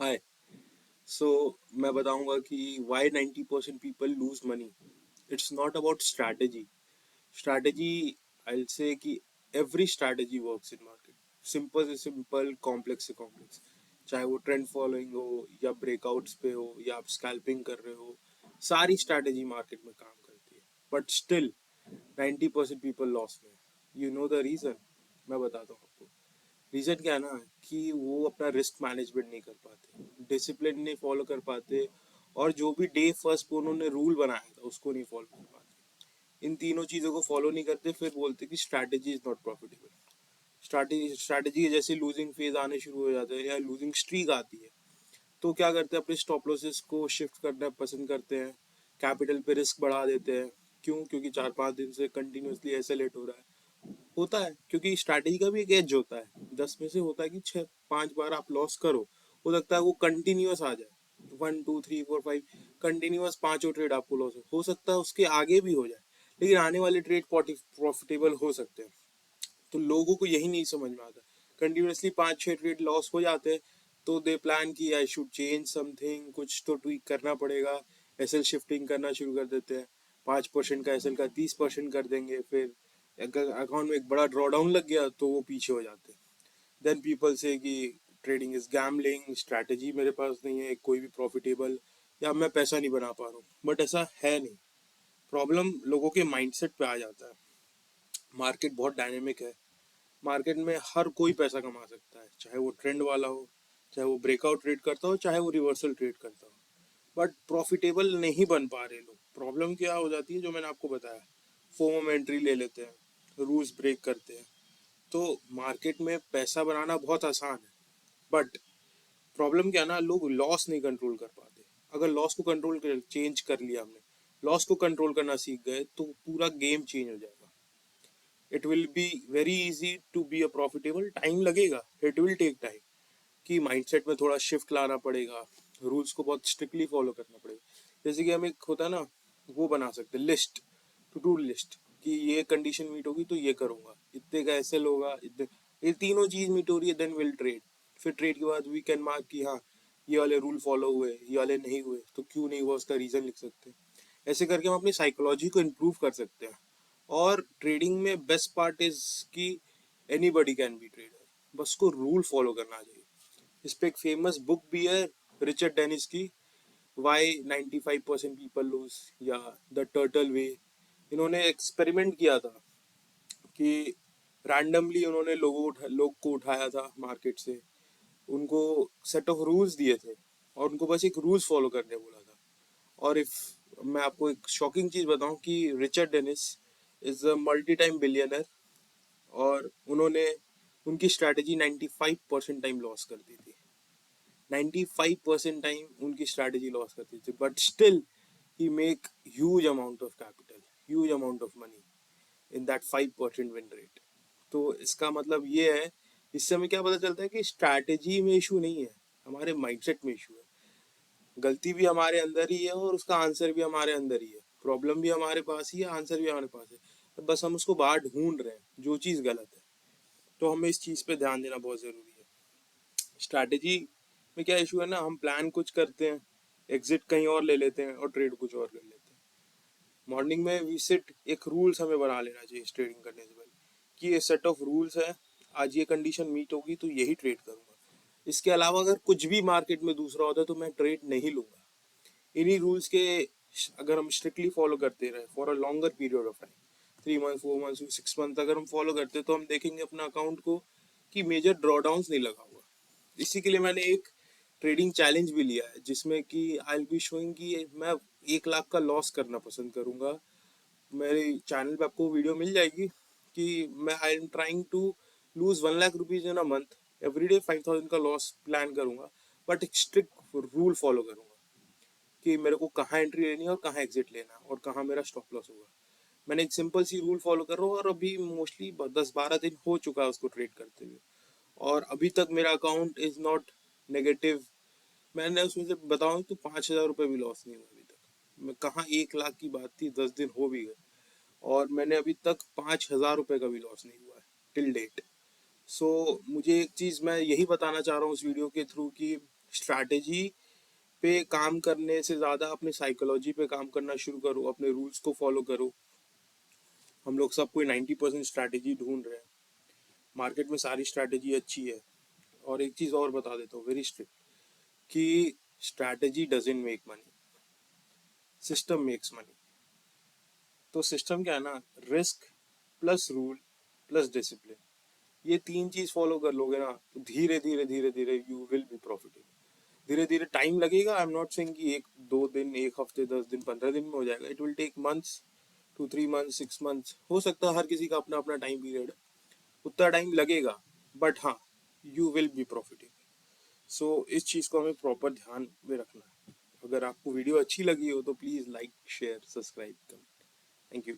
हाय। सो मैं बताऊंगा कि why 90% people lose money. It's not about strategy. I say कि every strategy works in market. Simple से simple, complex से कॉम्प्लेक्स। चाहे वो ट्रेंड फॉलोइंग हो या ब्रेकआउट्स पे हो या आप स्कैल्पिंग कर रहे हो, सारी स्ट्रैटेजी मार्केट में काम करती है। बट स्टिल 90% पीपल लॉस में। You know the reason. मैं बताता हूँ आपको। रीजन क्या है ना, कि वो अपना रिस्क मैनेजमेंट नहीं कर पाते, डिसिप्लिन नहीं फॉलो कर पाते, और जो भी डे फर्स्ट पे उन्होंने रूल बनाया था उसको नहीं फॉलो कर पाते। इन तीनों चीज़ों को फॉलो नहीं करते, फिर बोलते कि strategy is not profitable. Strategy जैसे लूजिंग फेज आने शुरू हो जाते हैं या लूजिंग स्ट्रीक आती है, तो क्या करते हैं, अपने स्टॉप लॉसेस को शिफ्ट करना पसंद करते हैं, कैपिटल पे रिस्क बढ़ा देते हैं। क्यों? क्योंकि 4-5 दिन से कंटिन्यूसली ऐसे लेट हो रहा है। होता है क्योंकि स्ट्रैटेजी का भी एक एज होता है। 10 में से होता है कि 5 बार आप लॉस करो, हो सकता है वो कंटिन्यूअस आ जाए, 1 2 3 4 5 कंटिन्यूअस पांचों ट्रेड आपको लॉस हो सकता है, उसके आगे भी हो जाए, लेकिन आने वाले ट्रेड प्रॉफिटेबल हो सकते हैं। तो लोगों को यही नहीं समझ में आता। कंटिन्यूसली 5-6 ट्रेड लॉस हो जाते हैं, तो दे प्लान की आई शुड चेंज समथिंग, कुछ तो ट्वीक करना पड़ेगा। एसएल शिफ्टिंग करना शुरू कर देते हैं। 5% का एसएल का 30% कर देंगे। फिर अगर अकाउंट में एक बड़ा ड्रॉ डाउन लग गया तो वो पीछे हो जाते हैं। देन पीपल से कि ट्रेडिंग इज गैम्बलिंग, स्ट्रैटेजी मेरे पास नहीं है कोई भी प्रॉफिटेबल, या मैं पैसा नहीं बना पा रहा हूँ। बट ऐसा है नहीं। प्रॉब्लम लोगों के माइंडसेट पे आ जाता है। मार्केट बहुत डायनेमिक है। मार्केट में हर कोई पैसा कमा सकता है, चाहे वो ट्रेंड वाला हो, चाहे वो ब्रेकआउट ट्रेड करता हो, चाहे वो रिवर्सल ट्रेड करता हो। बट प्रॉफिटेबल नहीं बन पा रहे लोग। प्रॉब्लम क्या हो जाती है, जो मैंने आपको बताया, फोमो में एंट्री ले लेते हैं, रूल्स ब्रेक करते हैं। तो मार्केट में पैसा बनाना बहुत आसान है, बट प्रॉब्लम क्या है ना, लोग लॉस नहीं कंट्रोल कर पाते। अगर लॉस को कंट्रोल कर चेंज कर लिया हमने, लॉस को कंट्रोल करना सीख गए, तो पूरा गेम चेंज हो जाएगा। It will be very easy to be a profitable. Time लगेगा, इट विल टेक टाइम, कि माइंडसेट में थोड़ा शिफ्ट लाना पड़ेगा, रूल्स को बहुत स्ट्रिक्टली फॉलो करना पड़ेगा। जैसे कि हम एक होता है ना, वो बना सकते हैं लिस्ट, टू डू लिस्ट, कि ये कंडीशन मीट होगी तो ये करूंगा, इतने का एसएल होगा, इतने, ये तीनों चीज मीट हो रही है, देन विल ट्रेड। फिर ट्रेड के बाद वी कैन मार्क कि हाँ, ये वाले रूल फॉलो हुए, ये वाले नहीं हुए, तो क्यों नहीं हुआ उसका रीजन लिख सकते हैं। ऐसे करके हम अपनी साइकोलॉजी को इम्प्रूव कर सकते हैं। और ट्रेडिंग में बेस्ट पार्ट इज कि any buddy can be trader, बस को रूल फॉलो करना चाहिए। इस पे एक फेमस बुक भी है, रिचर्ड डेनिस की, वाई 95% पीपल लूज, या द टर्टल वे। इन्होंने एक्सपेरिमेंट किया था कि रैंडमली उन्होंने लोग को उठाया था मार्केट से, उनको सेट ऑफ रूल्स दिए थे, और उनको बस एक रूल्स फॉलो करने बोला था। और इफ मैं आपको एक शॉकिंग चीज बताऊं, कि Richard Dennis is a multi time billionaire, और उन्होंने, उनकी स्ट्रैटेजी 95% टाइम लॉस करती थी। 95% टाइम उनकी स्ट्रैटेजी लॉस करती थी, but still he make huge amount of capital, huge amount of money in that 5% win rate. तो इसका मतलब ये है, इससे हमें क्या पता चलता है कि स्ट्रैटेजी में इशू नहीं है, हमारे माइंडसेट में इशू है। गलती भी हमारे अंदर ही है और उसका आंसर भी हमारे अंदर ही है। प्रॉब्लम भी हमारे पास ही है, आंसर भी हमारे पास है, तो बस हम उसको बाहर ढूंढ रहे हैं जो चीज़ गलत है। तो हमें इस चीज़ पे ध्यान देना बहुत ज़रूरी है। स्ट्रैटेजी में क्या इशू है ना, हम प्लान कुछ करते हैं, एग्जिट कहीं और ले लेते हैं और ट्रेड कुछ और कर लेते हैं। मॉर्निंग में वी सेट, एक रूल्स हमें बना लेना चाहिए ट्रेडिंग करने से पहले, कि ये सेट ऑफ रूल्स है, आज ये कंडीशन मीट होगी तो यही ट्रेड करूंगा। इसके अलावा अगर कुछ भी मार्केट में दूसरा होता है तो मैं ट्रेड नहीं लूंगा। इन्हीं रूल्स के अगर हम स्ट्रिक्टली फॉलो करते रहे for a longer period of time, 3 month 4 month 6 month, अगर हम फॉलो करते तो हम देखेंगे अपना अकाउंट को कि मेजर ड्रॉडाउन नहीं लगा हुआ। इसी के लिए मैंने एक ट्रेडिंग चैलेंज भी लिया है, जिसमें कि आई विल बी शोइंग कि मैं 1 लाख का लॉस करना पसंद करूंगा। मेरे चैनल पे आपको वीडियो मिल जाएगी कि मैं I am trying to lose 1 lakh rupees in a month, every day 5,000 का लॉस प्लान करूंगा, बट एक स्ट्रिक्ट रूल फॉलो करूंगा कि मेरे को कहाँ एंट्री लेनी है और कहाँ एग्जिट लेना है और कहाँ मेरा स्टॉप लॉस होगा। मैंने एक सिंपल सी रूल फॉलो कर रहा हूँ, और अभी मोस्टली 10-12 दिन हो चुका है उसको ट्रेड करते हुए, और अभी तक मेरा अकाउंट इज नॉट नेगेटिव। मैंने उसमें से बताऊँ तो 5,000 रुपये भी लॉस नहीं हुआ अभी तक। मैं कहाँ, 1 लाख की बात थी, 10 दिन हो भी गए, और मैंने अभी तक 5,000 रुपये का भी लॉस नहीं हुआ है टिल डेट। सो मुझे एक चीज़ मैं यही बताना चाह रहा हूँ इस वीडियो के थ्रू, कि स्ट्रैटेजी पे काम करने से ज़्यादा अपने साइकोलॉजी पे काम करना शुरू करो, अपने रूल्स को फॉलो करो। हम लोग सब कोई 90% स्ट्रैटेजी ढूंढ रहे हैं, मार्केट में सारी स्ट्रैटेजी अच्छी है। और एक चीज़ और बता देता हूँ वेरी स्ट्रिक्ट, कि strategy doesn't make money, system makes money. तो सिस्टम क्या है ना, risk plus rule plus discipline, ये तीन चीज फॉलो कर लोगे ना तो धीरे धीरे धीरे धीरे यू विल बी प्रॉफिटेबल। धीरे धीरे टाइम लगेगा, आई एम नॉट सेइंग कि एक दो दिन, एक हफ्ते, 10 दिन, 15 दिन में हो जाएगा। It will take months, 2-3 months, 6 months, हो सकता है, हर किसी का अपना अपना टाइम पीरियड है, उतना टाइम लगेगा, बट हाँ, यू विल बी प्रॉफिटेबल। सो इस चीज़ को हमें प्रॉपर ध्यान में रखना है। अगर आपको वीडियो अच्छी लगी हो तो please like, share, subscribe, comment. Thank you.